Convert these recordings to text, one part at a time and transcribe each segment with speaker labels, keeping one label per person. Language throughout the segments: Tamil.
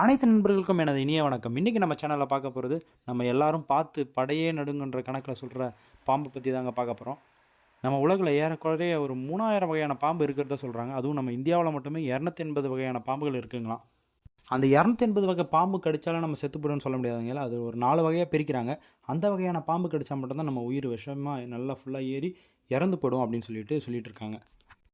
Speaker 1: அனைத்து நண்பர்களுக்கும் எனது இனிய வணக்கம். இன்றைக்கி நம்ம சேனலில் பார்க்க போகிறது, நம்ம எல்லாரும் பார்த்து படையே நடுங்குன்ற கணக்கில் சொல்கிற பாம்பு பற்றி தாங்க பார்க்க போகிறோம். நம்ம உலகில் ஏறக்குறைய ஒரு 3000 வகையான பாம்பு இருக்கிறதா சொல்கிறாங்க. அதுவும் நம்ம இந்தியாவில் மட்டுமே 280 வகையான பாம்புகள் இருக்குங்களாம். அந்த 280 வகை பாம்பு கடித்தாலும் நம்ம செத்து போய்டும்னு சொல்ல முடியாதுங்களா. அது ஒரு 4 வகையாக பிரிக்கிறாங்க. அந்த வகையான பாம்பு கடித்தா மட்டும்தான் நம்ம உயிர் விஷமாக நல்லா ஃபுல்லாக ஏறி இறந்து போய்டும் அப்படின்னு சொல்லிட்டு இருக்காங்க.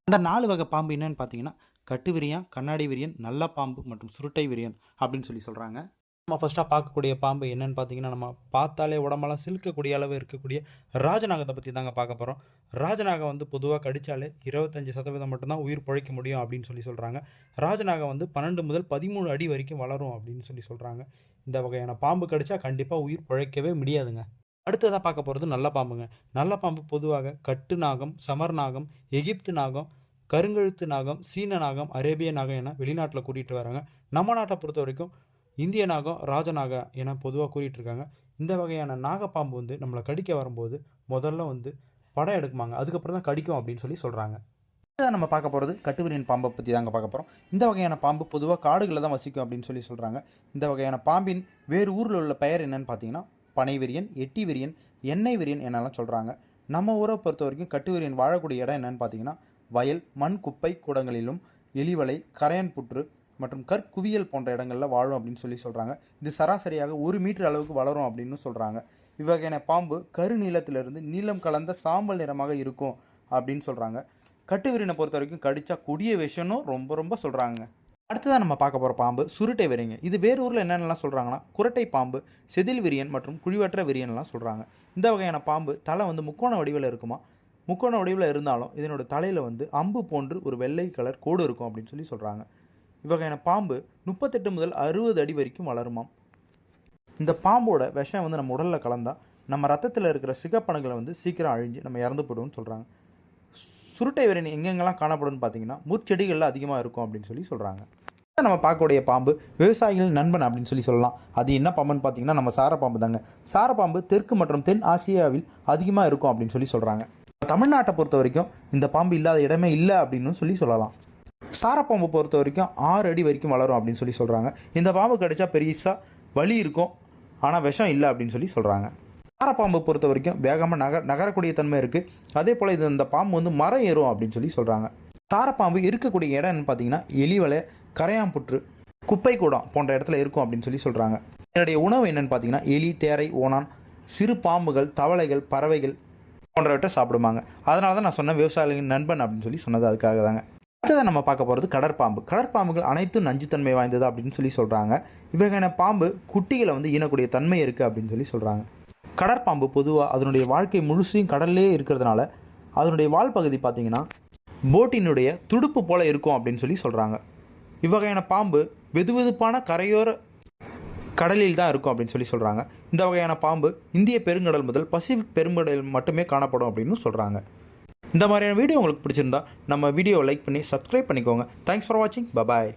Speaker 1: அந்த 4 வகை பாம்பு என்னன்னு பார்த்தீங்கன்னா, கட்டு விரியன், கண்ணாடி விரியன், நல்ல பாம்பு மற்றும் சுருட்டை விரியன் அப்படின்னு சொல்கிறாங்க. நம்ம ஃபஸ்ட்டாக பார்க்கக்கூடிய பாம்பு என்னென்னு பார்த்தீங்கன்னா, நம்ம பார்த்தாலே உடம்பெல்லாம் சிலுக்கக்கூடிய அளவு இருக்கக்கூடிய ராஜநாகத்தை பற்றி தாங்க பார்க்க போகிறோம். ராஜநாகம் வந்து பொதுவாக கடித்தாலே 25% மட்டும்தான் உயிர் பிழைக்க முடியும் அப்படின்னு சொல்கிறாங்க. ராஜநாகம் வந்து 12 முதல் 13 அடி வரைக்கும் வளரும் அப்படின்னு சொல்கிறாங்க. இந்த வகையான பாம்பு கடித்தா கண்டிப்பாக உயிர் பிழைக்கவே முடியாதுங்க. அடுத்ததாக பார்க்க போகிறது நல்ல பாம்புங்க. நல்ல பாம்பு பொதுவாக கட்டு நாகம், சமர் நாகம், எகிப்து நாகம், கருங்கழுத்து நாகம், சீன நாகம், அரேபிய நாகம் என வெளிநாட்டில் கூட்டிகிட்டு வராங்க. நம்ம நாட்டை பொறுத்த வரைக்கும் இந்திய நாகம், ராஜநாக என பொதுவாக கூறிகிட்டு இருக்காங்க. இந்த வகையான நாகப்பாம்பு வந்து நம்மளை கடிக்க வரும்போது முதல்ல வந்து படம் எடுக்குமாங்க, அதுக்கப்புறம் தான் கடிக்கும் அப்படின்னு சொல்கிறாங்க. இதை நம்ம பார்க்க போகிறது கட்டுவிரியன் பாம்பை பற்றி தாங்க பார்க்க போகிறோம். இந்த வகையான பாம்பு பொதுவாக காடுகளில் தான் வசிக்கும் அப்படின்னு சொல்கிறாங்க. இந்த வகையான பாம்பின் வேறு ஊரில் உள்ள பெயர் என்னன்னு பார்த்தீங்கன்னா, பனை விரியன், எட்டி விரியன், எண்ணெய் விரியன் என்னெல்லாம் சொல்கிறாங்க. நம்ம ஊரை பொறுத்த வரைக்கும் கட்டுவிரியன் வாழக்கூடிய இடம் என்னென்னு பார்த்தீங்கன்னா, வயல், மண் குப்பை கூடங்களிலும், எலிவலை, கரையான் புற்று மற்றும் கற்குவியல் போன்ற இடங்களில் வாழும் அப்படின்னு சொல்கிறாங்க. இது சராசரியாக 1 மீட்டர் அளவுக்கு வளரும் அப்படின்னு சொல்கிறாங்க. இவ்வகையான பாம்பு கருநீளத்திலிருந்து நீளம் கலந்த சாம்பல் நிறமாக இருக்கும் அப்படின்னு சொல்கிறாங்க. கட்டுவிரியனை பொறுத்த வரைக்கும் கடித்தா கொடிய விஷயம்னு ரொம்ப சொல்கிறாங்க. அடுத்ததாக நம்ம பார்க்க போகிற பாம்பு சுருட்டை விரியங்க. இது வேறு ஊரில் என்னென்னலாம் சொல்கிறாங்கன்னா, குரட்டை பாம்பு, செதில் விரியன் மற்றும் குழிவற்ற விரியன்லாம் சொல்கிறாங்க. இந்த வகையான பாம்பு தலை வந்து முக்கோண வடிவில் இருக்குமா. முக்கோண வடிவில் இருந்தாலும் இதனோட தலையில் வந்து அம்பு போன்று ஒரு வெள்ளை கலர் கோடு இருக்கும் அப்படின்னு சொல்கிறாங்க. இவ்வகையான பாம்பு 38 முதல் 60 அடி வரைக்கும் வளருமாம். இந்த பாம்போட விஷம் வந்து நம்ம உடலில் கலந்தால் நம்ம ரத்தத்தில் இருக்கிற சிகப்பணுகளை வந்து சீக்கிரம் அழிஞ்சு நம்ம இறந்து போய்டுவோம்னு சொல்கிறாங்க. சுருட்டை விரியன் எங்கெங்கெல்லாம் காணப்படும்னு பார்த்தீங்கன்னா, முற்செடிகளில் அதிகமாக இருக்கும் அப்படின்னு சொல்கிறாங்க. நம்ம பார்க்கக்கூடிய பாம்பு விவசாயிகள் நண்பன் அப்படின்னு சொல்லலாம். அது என்ன பாம்புன்னு பார்த்தீங்கன்னா, நம்ம சாரப்பாம்பு தாங்க. சாரப்பாம்பு தெற்கு மற்றும் தென் ஆசியாவில் அதிகமாக இருக்கும் அப்படின்னு சொல்கிறாங்க. தமிழ்நாட்டை பொறுத்த வரைக்கும் இந்த பாம்பு இல்லாத இடமே இல்லை அப்படின்னு சொல்லலாம். சாரப்பாம்பு பொறுத்த வரைக்கும் 6 அடி வரைக்கும் வளரும் அப்படின்னு சொல்கிறாங்க. இந்த பாம்பு கடிச்சா பெருசாக வலி இருக்கும், ஆனால் விஷம் இல்லை அப்படின்னு சொல்கிறாங்க. சாரப்பாம்பு பொறுத்த வரைக்கும் வேகமாக நகரக்கூடிய தன்மை இருக்குது. அதே போல் இந்த பாம்பு வந்து மரம் ஏறும் அப்படின்னு சொல்கிறாங்க. சாரப்பாம்பு இருக்கக்கூடிய இடம்னு பார்த்தீங்கன்னா, எலிவலை, கரையாம்புற்று, குப்பை கூடம் போன்ற இடத்துல இருக்கும் அப்படின்னு சொல்கிறாங்க. இதனுடைய உணவு என்னென்னு பார்த்தீங்கன்னா, எலி, தேரை, ஓணான், சிறு பாம்புகள், தவளைகள், பறவைகள் போன்றவற்றை சாப்பிடுவாங்க. அதனால தான் நான் சொன்னேன் விவசாயிகளின் நண்பன் அப்படின்னு சொன்னது அதுக்காக தாங்க. அடுத்ததாக நம்ம பார்க்க போகிறது கடற்பாம்பு. கடற்பாம்புகள் அனைத்தும் நஞ்சுத்தன்மை வாய்ந்தது அப்படின்னு சொல்கிறாங்க. இவகையான பாம்பு குட்டிகளை வந்து ஈனக்கூடிய தன்மை இருக்குது அப்படின்னு சொல்கிறாங்க. கடற்பாம்பு பொதுவாக அதனுடைய வாழ்க்கை முழுசையும் கடல்லே இருக்கிறதுனால அதனுடைய வால் பகுதி பார்த்திங்கன்னா போட்டினுடைய துடுப்பு போல் இருக்கும் அப்படின்னு சொல்கிறாங்க. இவ்வகையான பாம்பு வெதுவெதுப்பான கரையோர கடலில் தான் இருக்கும் அப்படின்னு சொல்கிறாங்க. இந்த வகையான பாம்பு இந்திய பெருங்கடல் முதல் பசிபிக் பெருங்கடல் மட்டுமே காணப்படும் அப்படின்னு சொல்கிறாங்க. இந்த மாதிரியான வீடியோ உங்களுக்கு பிடிச்சிருந்தா நம்ம வீடியோவை லைக் பண்ணி சப்ஸ்கிரைப் பண்ணிக்கோங்க. தேங்க்ஸ் ஃபார் வாட்சிங். பபாய்.